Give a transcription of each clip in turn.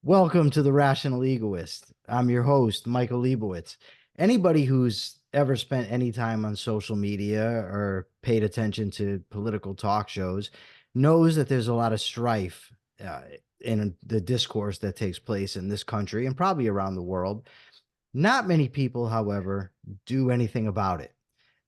Welcome to the Rational Egoist. I'm your host, Michael Liebowitz. Anybody who's ever spent any time on social media or paid attention to political talk shows knows that there's a lot of strife in the discourse that takes place in this country and probably around the world. Not many people, however, do anything about it.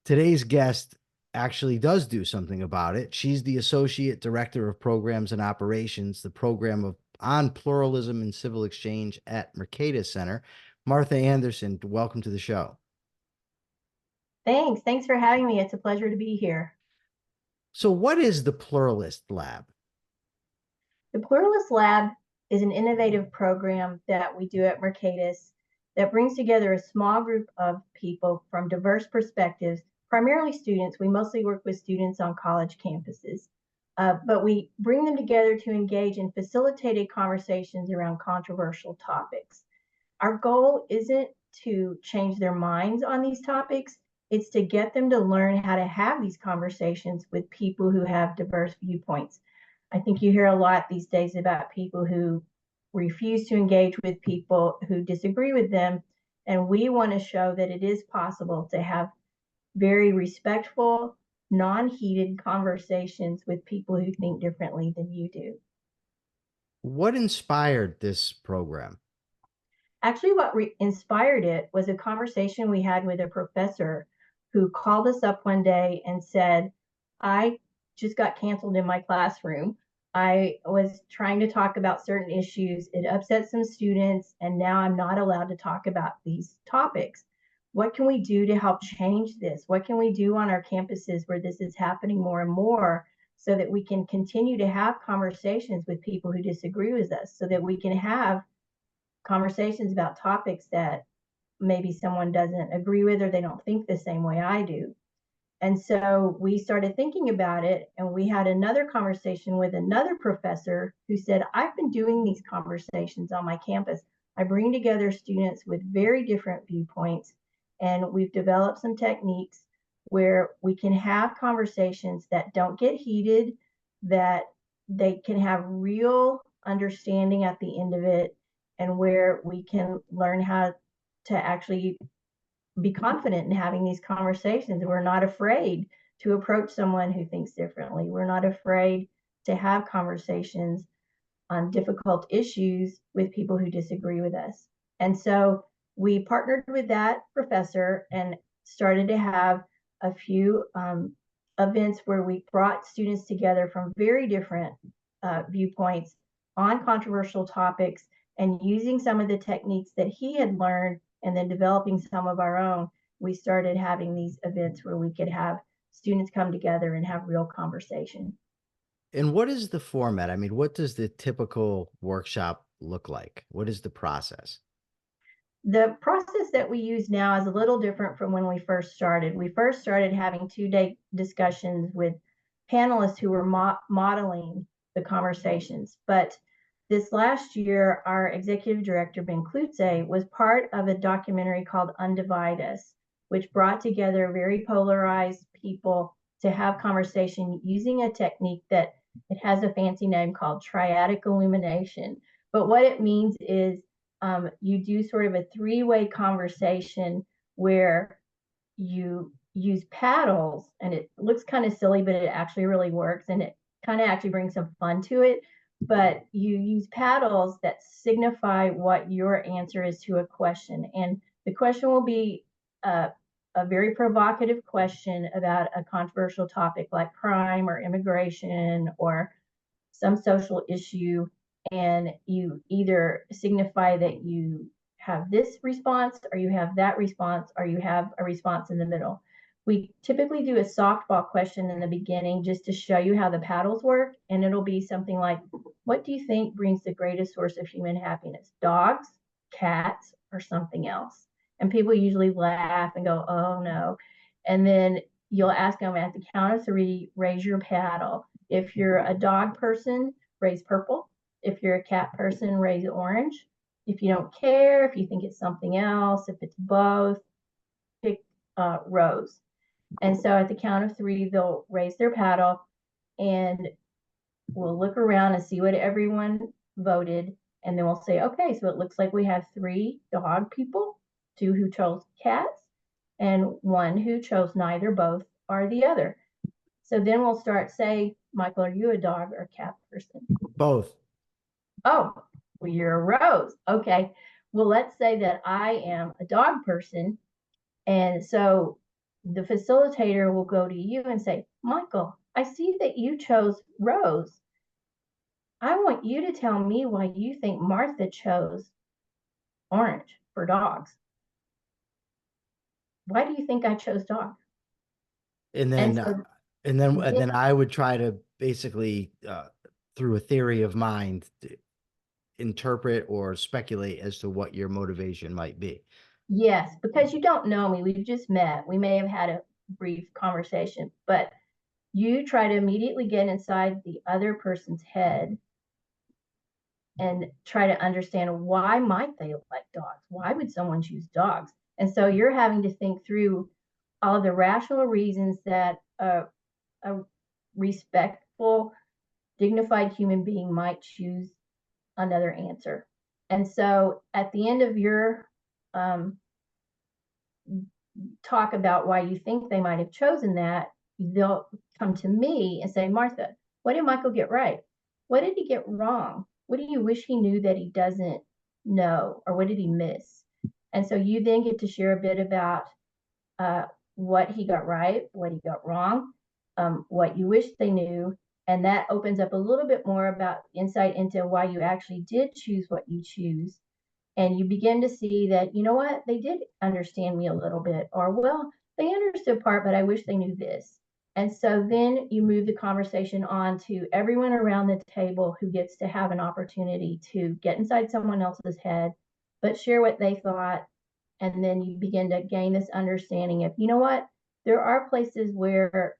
Today's guest actually does do something about it. She's the Associate Director of Programs and Operations, the program on Pluralism and Civil Exchange at Mercatus Center. Martha Anderson, welcome to the show. Thanks. Thanks for having me. It's a pleasure to be here. So what is the Pluralist Lab? The Pluralist Lab is an innovative program that we do at Mercatus that brings together a small group of people from diverse perspectives, primarily students. We mostly work with students on college campuses, but we bring them together to engage in facilitated conversations around controversial topics. Our goal isn't to change their minds on these topics. It's to get them to learn how to have these conversations with people who have diverse viewpoints. I think you hear a lot these days about people who refuse to engage with people who disagree with them. And we want to show that it is possible to have very respectful, non-heated conversations with people who think differently than you do. What inspired this program? Actually, what inspired it was a conversation we had with a professor who called us up one day and said, I just got canceled in my classroom. I was trying to talk about certain issues. It upset some students, and now I'm not allowed to talk about these topics. What can we do to help change this? What can we do on our campuses where this is happening more and more so that we can continue to have conversations with people who disagree with us, so that we can have conversations about topics that maybe someone doesn't agree with or they don't think the same way I do. And so we started thinking about it, and we had another conversation with another professor who said, I've been doing these conversations on my campus. I bring together students with very different viewpoints, and we've developed some techniques where we can have conversations that don't get heated, that they can have real understanding at the end of it, and where we can learn how to actually be confident in having these conversations. We're not afraid to approach someone who thinks differently. We're not afraid to have conversations on difficult issues with people who disagree with us. And so we partnered with that professor and started to have a few events where we brought students together from very different viewpoints on controversial topics, and using some of the techniques that he had learned and then developing some of our own, we started having these events where we could have students come together and have real conversation. And what is the format? I mean, what does the typical workshop look like? What is the process? The process that we use now is a little different from when we first started. We first started having 2-day discussions with panelists who were modeling the conversations. But this last year, our executive director, Ben Klutze, was part of a documentary called Undivide Us, which brought together very polarized people to have conversation using a technique that it has a fancy name called triadic illumination. But what it means is you do sort of a 3-way conversation where you use paddles, and it looks kind of silly, but it actually really works, and it kind of actually brings some fun to it. But you use paddles that signify what your answer is to a question, and the question will be a very provocative question about a controversial topic like crime or immigration or some social issue, and you either signify that you have this response or you have that response or you have a response in the middle. We typically do a softball question in the beginning just to show you how the paddles work, and it'll be something like, what do you think brings the greatest source of human happiness? Dogs, cats, or something else? And people usually laugh and go, oh no. And then you'll ask them at the count of 3, raise your paddle. If you're a dog person, raise purple. If you're a cat person, raise orange. If you don't care, if you think it's something else, if it's both, pick rose. And so at the count of 3, they'll raise their paddle, and we'll look around and see what everyone voted. And then we'll say, okay, so it looks like we have 3 dog people, 2 who chose cats, and 1 who chose neither, both, or the other. So then we'll start say, Michael, are you a dog or a cat person? Both. Oh, well, you're a rose. Okay. Well, let's say that I am a dog person. And so the facilitator will go to you and say, Michael, I see that you chose rose. I want you to tell me why you think Martha chose orange for dogs. Why do you think I chose dog? And And then so and then I would try to basically through a theory of mind interpret or speculate as to what your motivation might be. yes, because you don't know me. We've just met. We may have had a brief conversation, but you try to immediately get inside the other person's head and try to understand why might they like dogs? Why would someone choose dogs? And so you're having to think through all of the rational reasons that a respectful, dignified human being might choose another answer. And so at the end of your talk about why you think they might have chosen that, they'll come to me and say, Martha, what did Michael get right? What did he get wrong? What do you wish he knew that he doesn't know? Or what did he miss? And so you then get to share a bit about what he got right, what he got wrong, what you wish they knew. And that opens up a little bit more about insight into why you actually did choose what you choose. And you begin to see that, you know what, they did understand me a little bit, or well, they understood part, but I wish they knew this. And so then you move the conversation on to everyone around the table who gets to have an opportunity to get inside someone else's head, but share what they thought. And then you begin to gain this understanding of, you know what, there are places where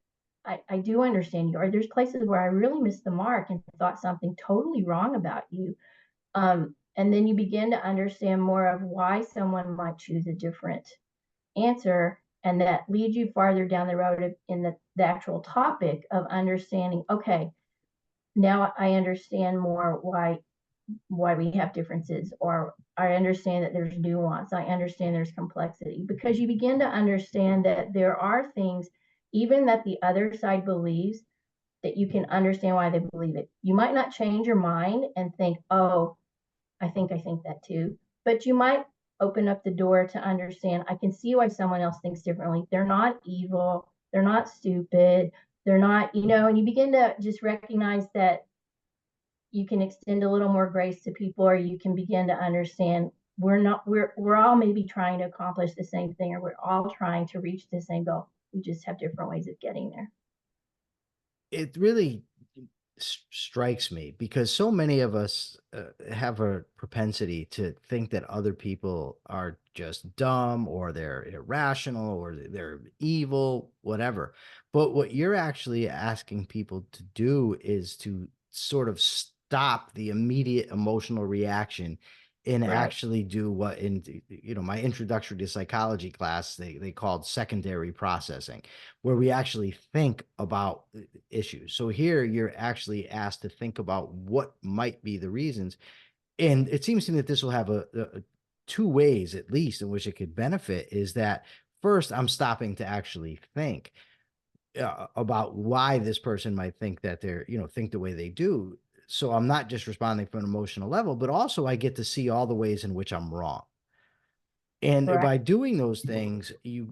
I do understand you, or there's places where I really missed the mark and thought something totally wrong about you. And then you begin to understand more of why someone might choose a different answer. And that leads you farther down the road in the actual topic of understanding, okay, now I understand more why we have differences, or I understand that there's nuance, I understand there's complexity, because you begin to understand that there are things even that the other side believes that you can understand why they believe it. You might not change your mind and think, oh, I think that too. But you might open up the door to understand, I can see why someone else thinks differently. They're not evil. They're not stupid. They're not, and you begin to just recognize that you can extend a little more grace to people, or you can begin to understand we're all maybe trying to accomplish the same thing, or we're all trying to reach the same goal. We just have different ways of getting there. It really strikes me because so many of us have a propensity to think that other people are just dumb or they're irrational or they're evil, whatever. But what you're actually asking people to do is to sort of stop the immediate emotional reaction and Right. actually do what in my introductory to psychology class they called secondary processing, where we actually think about issues. So here you're actually asked to think about what might be the reasons. And it seems to me that this will have a two ways, at least, in which it could benefit is that first, I'm stopping to actually think about why this person might think that they're, think the way they do. So I'm not just responding from an emotional level, but also I get to see all the ways in which I'm wrong. And Correct. by doing those things, you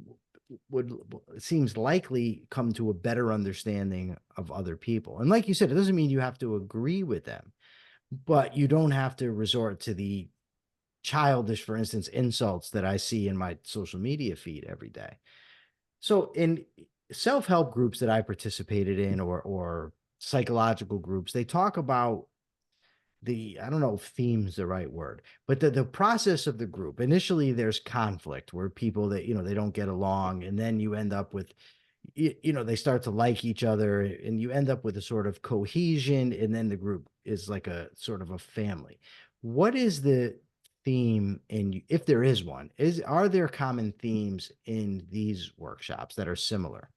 would, it seems likely, come to a better understanding of other people. And like you said, it doesn't mean you have to agree with them, but you don't have to resort to the childish, for instance, insults that I see in my social media feed every day. So in self-help groups that I participated in, or psychological groups, they talk about I don't know if theme's the right word, but the process of the group. Initially, there's conflict where people that, they don't get along, and then you end up with, they start to like each other, and you end up with a sort of cohesion, and then the group is like a sort of a family. What is the theme, and if there is one, are there common themes in these workshops that are similar?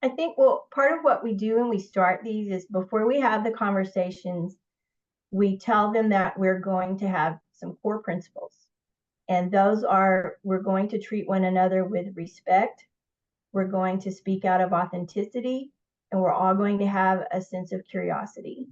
I think, well, part of what we do when we start these is before we have the conversations, we tell them that we're going to have some core principles. And those are, we're going to treat one another with respect, we're going to speak out of authenticity, and we're all going to have a sense of curiosity.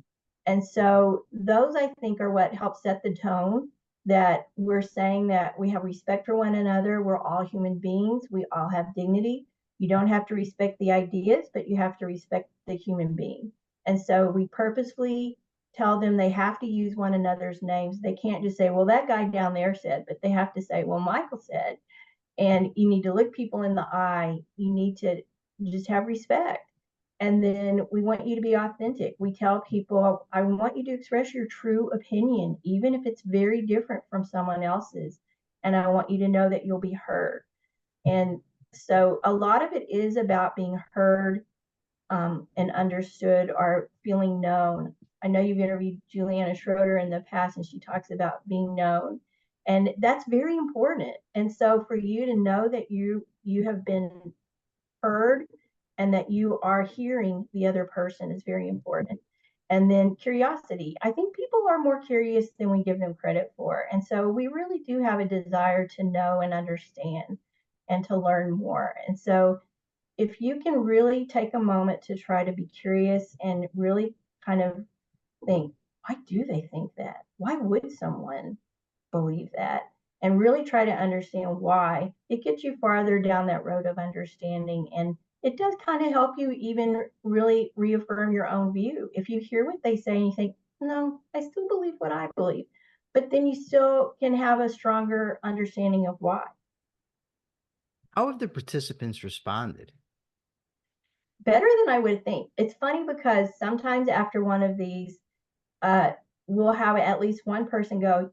And so those, I think, are what help set the tone, that we're saying that we have respect for one another. We're all human beings. We all have dignity. You don't have to respect the ideas, but you have to respect the human being. And so we purposefully tell them they have to use one another's names. They can't just say, well, that guy down there said, but they have to say, well, Michael said. And you need to look people in the eye. You need to just have respect. And then we want you to be authentic. We tell people, I want you to express your true opinion, even if it's very different from someone else's. And I want you to know that you'll be heard. And so a lot of it is about being heard, and understood, or feeling known. I know you've interviewed Juliana Schroeder in the past, and she talks about being known. And that's very important. And so for you to know that you have been heard and that you are hearing the other person is very important. And then curiosity. I think people are more curious than we give them credit for. And so we really do have a desire to know and understand and to learn more. And so if you can really take a moment to try to be curious and really kind of think, why do they think that? Why would someone believe that? And really try to understand why, it gets you farther down that road of understanding. And it does kind of help you even really reaffirm your own view. If you hear what they say and you think, no, I still believe what I believe, but then you still can have a stronger understanding of why. How have the participants responded? Better than I would think. It's funny because sometimes after one of these, uh, we'll have at least one person go,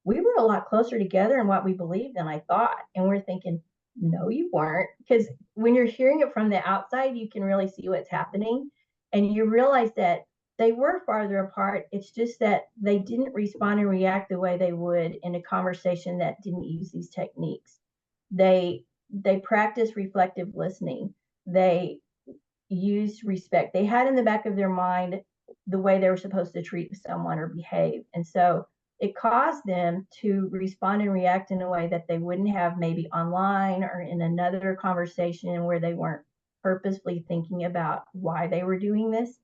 we were a lot closer together in what we believed than I thought. And we're thinking, no, you weren't. Because when you're hearing it from the outside, you can really see what's happening. And you realize that they were farther apart. It's just that they didn't respond and react the way they would in a conversation that didn't use these techniques. They practiced reflective listening. They used respect. They had in the back of their mind the way they were supposed to treat someone or behave. And so it caused them to respond and react in a way that they wouldn't have maybe online or in another conversation where they weren't purposefully thinking about why they were doing this.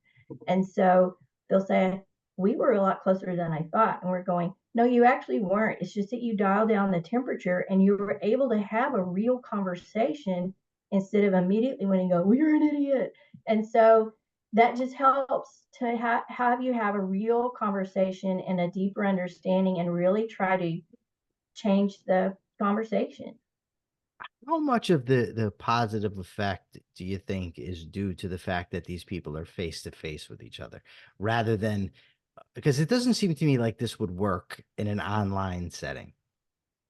And so they'll say, we were a lot closer than I thought. And we're going, no, you actually weren't. It's just that you dialed down the temperature and you were able to have a real conversation instead of immediately when you go, well, you're an idiot. And so that just helps to have you have a real conversation and a deeper understanding and really try to change the conversation. How much of the positive effect do you think is due to the fact that these people are face to face with each other rather than, because it doesn't seem to me like this would work in an online setting?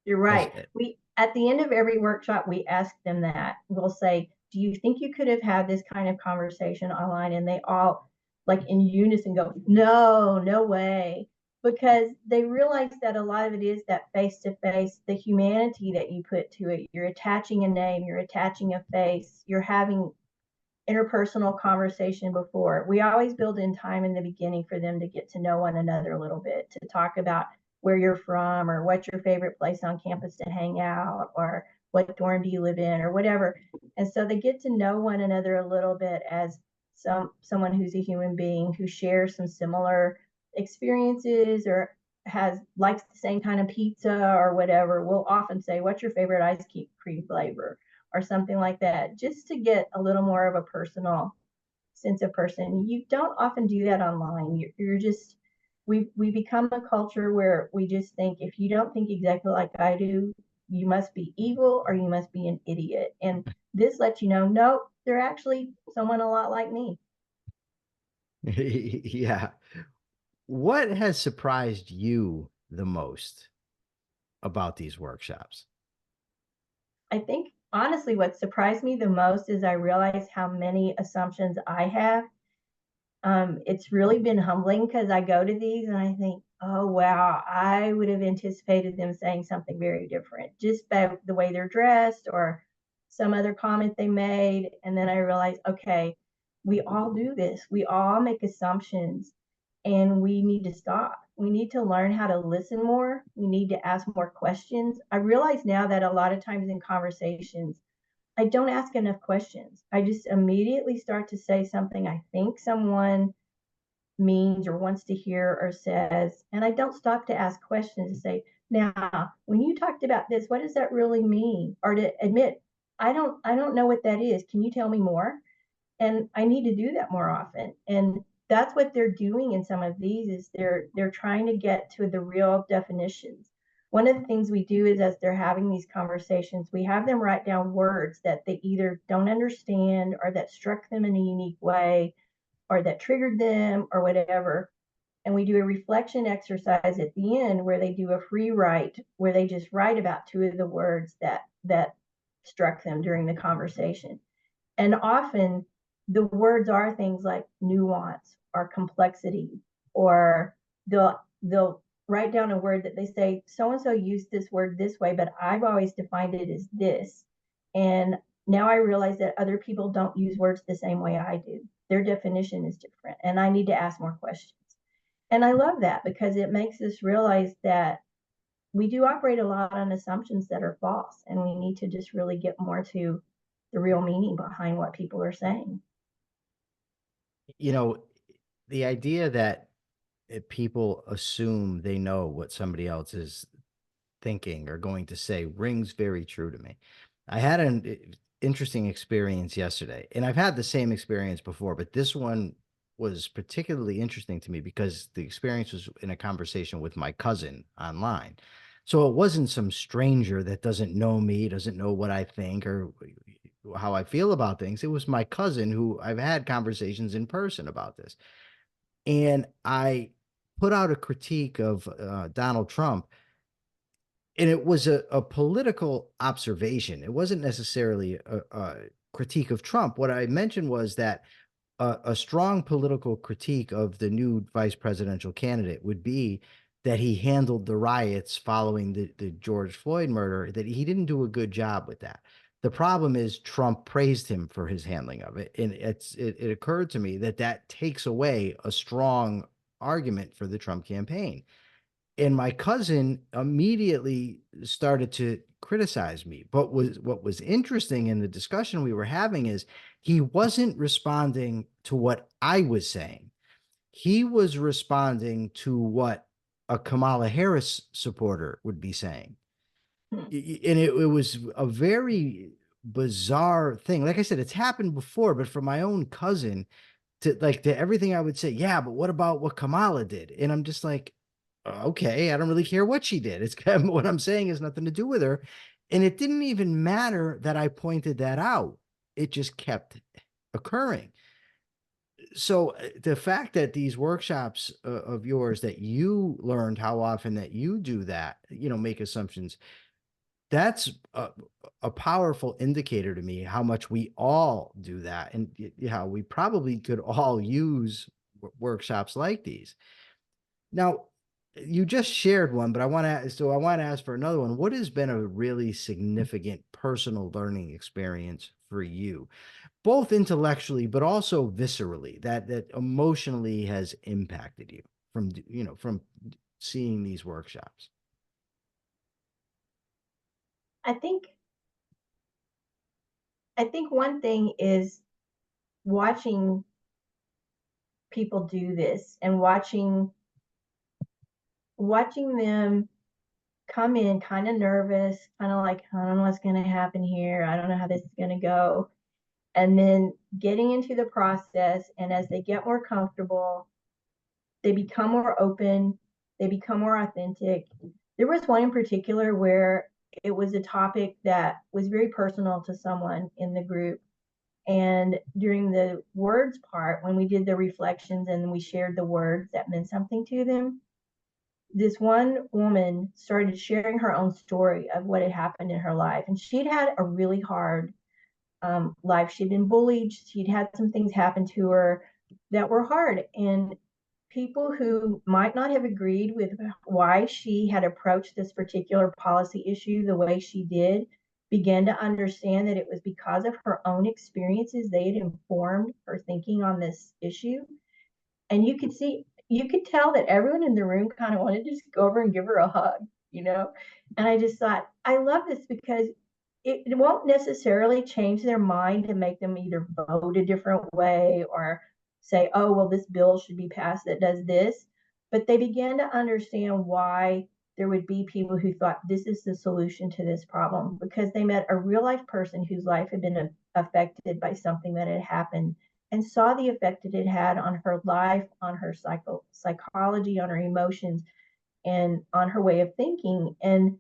You're right. We at the end of every workshop, we ask them that. We'll say, do you think you could have had this kind of conversation online? And they all, like in unison, go, no, no way. Because they realize that a lot of it is that face to face, the humanity that you put to it. You're attaching a name, you're attaching a face, you're having interpersonal conversation before. We always build in time in the beginning for them to get to know one another a little bit, to talk about where you're from or what's your favorite place on campus to hang out or what dorm do you live in or whatever. And so they get to know one another a little bit as someone who's a human being who shares some similar experiences or likes the same kind of pizza or whatever. We'll often say, what's your favorite ice cream flavor? Or something like that, just to get a little more of a personal sense of person. You don't often do that online. You're just, we become a culture where we just think if you don't think exactly like I do, you must be evil or you must be an idiot. And this lets you know, no, they're actually someone a lot like me. Yeah. What has surprised you the most about these workshops? I think honestly, what surprised me the most is I realized how many assumptions I have. It's really been humbling because I go to these and I think, oh, wow, I would have anticipated them saying something very different just by the way they're dressed or some other comment they made. And then I realized, okay, we all do this. We all make assumptions. and we need to stop. We need to learn how to listen more. We need to ask more questions. I realize now that a lot of times in conversations, I don't ask enough questions. I just immediately start to say something I think someone means or wants to hear or says, and I don't stop to ask questions to say, now, when you talked about this, what does that really mean? Or to admit, I don't know what that is. Can you tell me more? And I need to do that more often. And that's what they're doing in some of these is they're trying to get to the real definitions. One of the things we do is as they're having these conversations, we have them write down words that they either don't understand or that struck them in a unique way or that triggered them or whatever. And we do a reflection exercise at the end where they do a free write, where they just write about two of the words that struck them during the conversation. And often the words are things like nuance or complexity, or they'll write down a word that they say, so and so used this word this way, but I've always defined it as this. And now I realize that other people don't use words the same way I do. Their definition is different, and I need to ask more questions. And I love that because it makes us realize that we do operate a lot on assumptions that are false, and we need to just really get more to the real meaning behind what people are saying. You know, the idea that people assume they know what somebody else is thinking or going to say rings very true to me. I had an interesting experience yesterday, and I've had the same experience before, but this one was particularly interesting to me because the experience was in a conversation with my cousin online. So it wasn't some stranger that doesn't know me, doesn't know what I think or how I feel about things. It was my cousin who I've had conversations in person about this. And I put out a critique of Donald Trump, and it was a political observation. It wasn't necessarily a critique of Trump. What I mentioned was that a strong political critique of the new vice presidential candidate would be that he handled the riots following the George Floyd murder, that he didn't do a good job with that. The problem is Trump praised him for his handling of it. And it occurred to me that that takes away a strong argument for the Trump campaign. And my cousin immediately started to criticize me. But what was interesting in the discussion we were having is he wasn't responding to what I was saying. He was responding to what a Kamala Harris supporter would be saying. Hmm. And it was a very bizarre thing. Like I said, it's happened before, but for my own cousin, to everything I would say, yeah, but what about what Kamala did? And I'm just like, okay, I don't really care what she did. It's kind of what I'm saying has nothing to do with her. And it didn't even matter that I pointed that out. It just kept occurring. So the fact that these workshops of yours that you learned how often that you do that, make assumptions, that's a powerful indicator to me how much we all do that. And how we probably could all use workshops like these. Now, you just shared one, but I want to ask for another one. What has been a really significant personal learning experience for you, both intellectually but also viscerally, that emotionally has impacted you from seeing these workshops? I think I think one thing is watching people do this and watching them come in kind of nervous, kind of like, I don't know what's going to happen here. I don't know how this is going to go. And then getting into the process. And as they get more comfortable, they become more open, they become more authentic. There was one in particular where it was a topic that was very personal to someone in the group. And during the words part, when we did the reflections and we shared the words that meant something to them, this one woman started sharing her own story of what had happened in her life. And she'd had a really hard life. She'd been bullied. She'd had some things happen to her that were hard. And people who might not have agreed with why she had approached this particular policy issue the way she did began to understand that it was because of her own experiences. They had informed her thinking on this issue. And you could see, you could tell that everyone in the room kind of wanted to just go over and give her a hug, you know? And I just thought, I love this because it won't necessarily change their mind to make them either vote a different way or say, oh, well, this bill should be passed that does this. But they began to understand why there would be people who thought this is the solution to this problem because they met a real life person whose life had been affected by something that had happened and saw the effect it had on her life, on her psychology, on her emotions, and on her way of thinking. And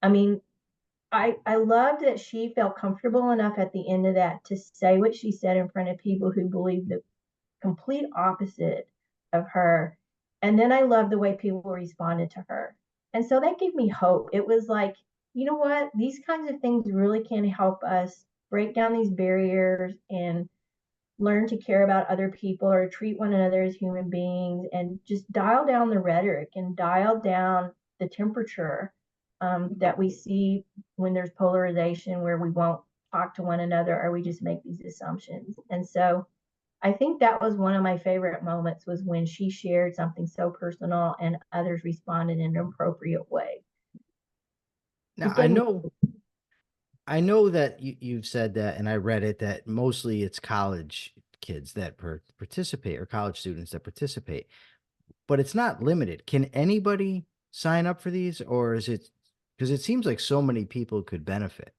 I mean, I loved that she felt comfortable enough at the end of that to say what she said in front of people who believed the complete opposite of her. And then I loved the way people responded to her. And so that gave me hope. It was like, you know what? These kinds of things really can help us break down these barriers and learn to care about other people or treat one another as human beings and just dial down the rhetoric and dial down the temperature that we see when there's polarization where we won't talk to one another or we just make these assumptions. And so I think that was one of my favorite moments was when she shared something so personal and others responded in an appropriate way. Now, I know that you've said that, and I read it, that mostly it's college kids that participate or college students that participate, but it's not limited. Can anybody sign up for these, or is it because it seems like so many people could benefit?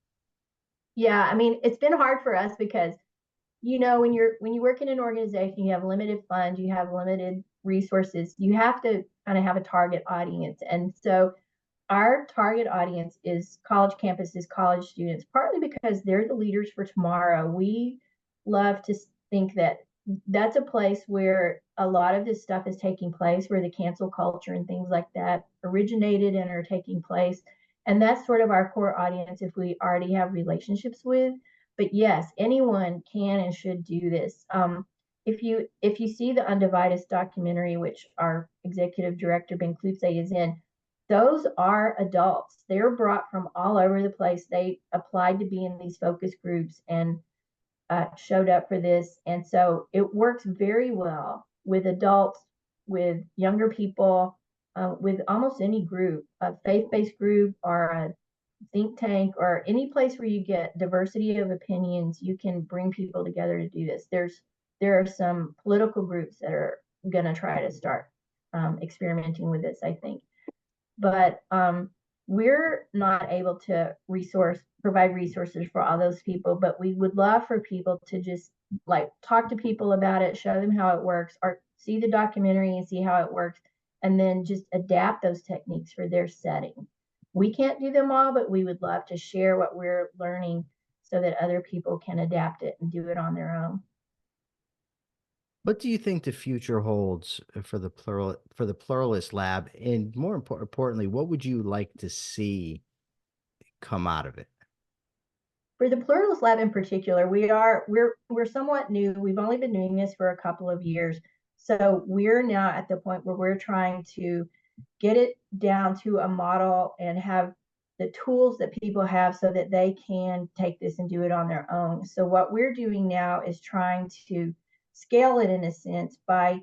Yeah, I mean, it's been hard for us because when you work in an organization, you have limited funds, you have limited resources, you have to kind of have a target audience. And so our target audience is college campuses, college students, partly because they're the leaders for tomorrow. We love to think that that's a place where a lot of this stuff is taking place, where the cancel culture and things like that originated and are taking place. And that's sort of our core audience if we already have relationships with. But yes, anyone can and should do this. If you see the Undivided documentary, which our executive director Ben Klutze is in, those are adults. They're brought from all over the place. They applied to be in these focus groups and showed up for this. And so it works very well with adults, with younger people, with almost any group, a faith-based group or a think tank or any place where you get diversity of opinions. You can bring people together to do this. There are some political groups that are going to try to start experimenting with this, I think. But we're not able to provide resources for all those people, but we would love for people to just like talk to people about it, show them how it works, or see the documentary and see how it works, and then just adapt those techniques for their setting. We can't do them all, but we would love to share what we're learning so that other people can adapt it and do it on their own. What do you think the future holds for the Pluralist Lab, and more importantly, what would you like to see come out of it? For the Pluralist Lab in particular, we're somewhat new. We've only been doing this for a couple of years. So we're now at the point where we're trying to get it down to a model and have the tools that people have so that they can take this and do it on their own. So what we're doing now is trying to scale it in a sense by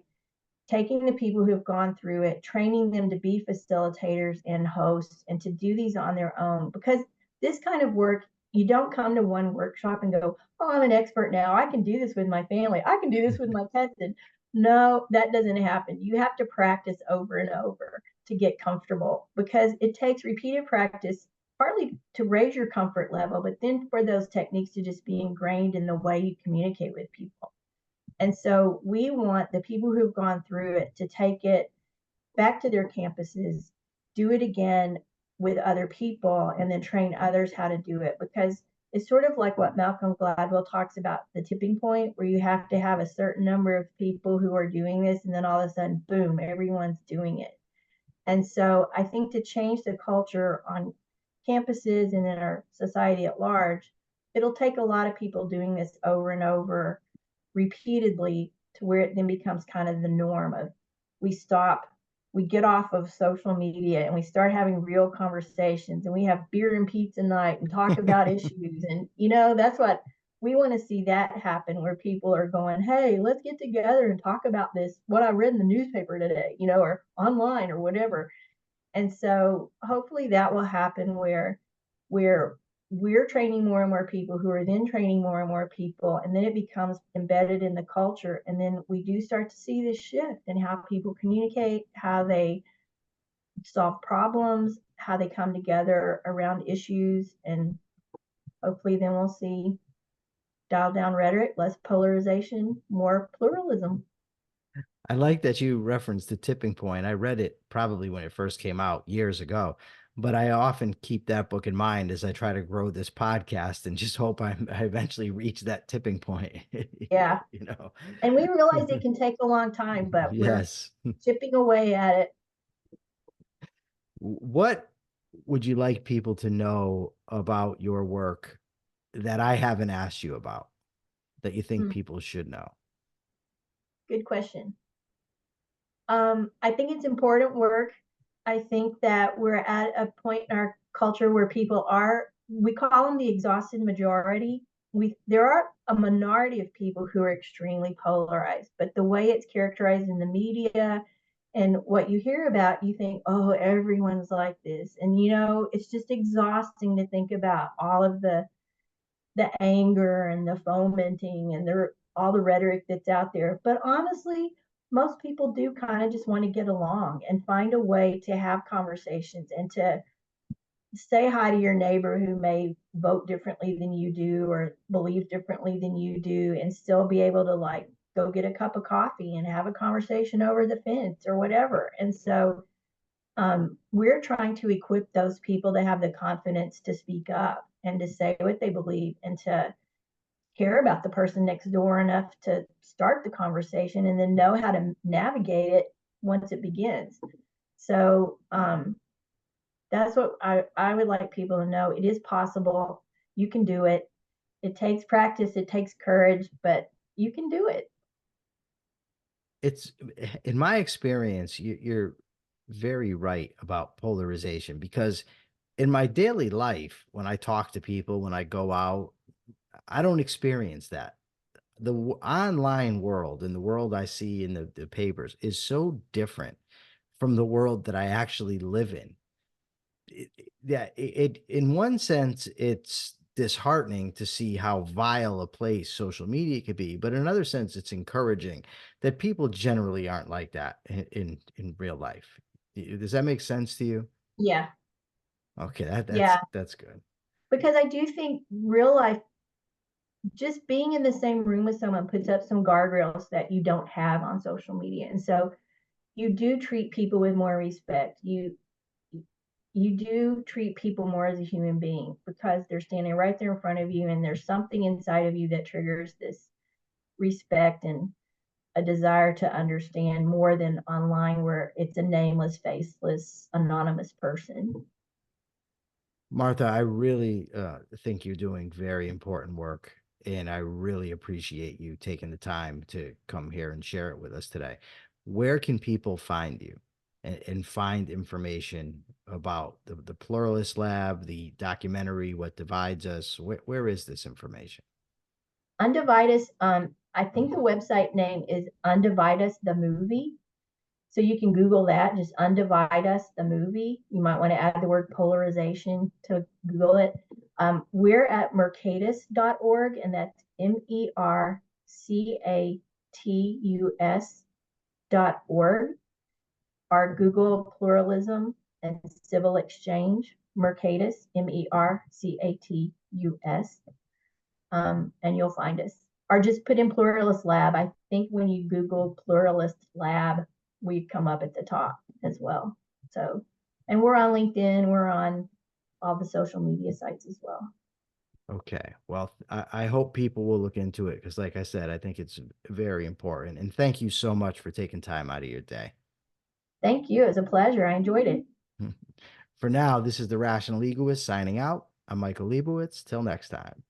taking the people who have gone through it, training them to be facilitators and hosts and to do these on their own. Because this kind of work, you don't come to one workshop and go, oh, I'm an expert now. I can do this with my family. I can do this with my pets. And no, that doesn't happen. You have to practice over and over to get comfortable because it takes repeated practice, partly to raise your comfort level, but then for those techniques to just be ingrained in the way you communicate with people. And so we want the people who've gone through it to take it back to their campuses, do it again with other people, and then train others how to do it. Because it's sort of like what Malcolm Gladwell talks about, the tipping point, where you have to have a certain number of people who are doing this, and then all of a sudden, boom, everyone's doing it. And so I think to change the culture on campuses and in our society at large, it'll take a lot of people doing this over and over repeatedly to where it then becomes kind of the norm of we get off of social media and we start having real conversations and we have beer and pizza night and talk about issues. And that's what we want to see that happen where people are going, hey, let's get together and talk about this, what I read in the newspaper today, or online or whatever. And so hopefully that will happen where we're training more and more people who are then training more and more people, and then it becomes embedded in the culture. And then we do start to see this shift in how people communicate, how they solve problems, how they come together around issues. And hopefully then we'll see dial down rhetoric, less polarization, more pluralism. I like that you referenced the tipping point. I read it probably when it first came out years ago, but I often keep that book in mind as I try to grow this podcast and just hope I eventually reach that tipping point. Yeah. You know, And we realize it can take a long time, but we're yes. chipping away at it. What would you like people to know about your work that I haven't asked you about that you think people should know? Good question. I think it's important work. I think that we're at a point in our culture where people we call them the exhausted majority. There are a minority of people who are extremely polarized, but the way it's characterized in the media and what you hear about, you think, oh, everyone's like this. And, it's just exhausting to think about all of the anger and the fomenting and all the rhetoric that's out there. But honestly, most people do kind of just want to get along and find a way to have conversations and to say hi to your neighbor who may vote differently than you do or believe differently than you do, and still be able to like go get a cup of coffee and have a conversation over the fence or whatever. And so we're trying to equip those people to have the confidence to speak up and to say what they believe and to care about the person next door enough to start the conversation and then know how to navigate it once it begins. So that's what I would like people to know. It is possible. You can do it. It takes practice. It takes courage, but you can do it. It's in my experience, you're very right about polarization because in my daily life, when I talk to people, when I go out, I don't experience that. The online world and the world I see in the papers is so different from the world that I actually live in. In one sense, it's disheartening to see how vile a place social media could be, but in another sense, it's encouraging that people generally aren't like that in real life. Does that make sense to you? Yeah. Okay, Yeah. that's good. Because I do think real life, just being in the same room with someone puts up some guardrails that you don't have on social media. And so you do treat people with more respect. You do treat people more as a human being because they're standing right there in front of you, and there's something inside of you that triggers this respect and a desire to understand more than online where it's a nameless, faceless, anonymous person. Martha, I really think you're doing very important work, and I really appreciate you taking the time to come here and share it with us today. Where can people find you and find information about the Pluralist Lab, the documentary, What Divides Us? Where is this information? Undivide Us, I think the website name is Undivide Us the Movie. So you can Google that, just Undivide Us the Movie. You might want to add the word polarization to Google it. We're at mercatus.org, and that's mercatus.org. Our Google Pluralism and Civil Exchange, Mercatus, Mercatus. And you'll find us. Or just put in Pluralist Lab. I think when you Google Pluralist Lab, we come up at the top as well. So, and we're on LinkedIn, we're on all the social media sites as well. Okay. Well, I hope people will look into it because, like I said, I think it's very important. And thank you so much for taking time out of your day. Thank you. It was a pleasure. I enjoyed it. For now, this is the Rational Egoist signing out. I'm Michael Liebowitz. Till next time.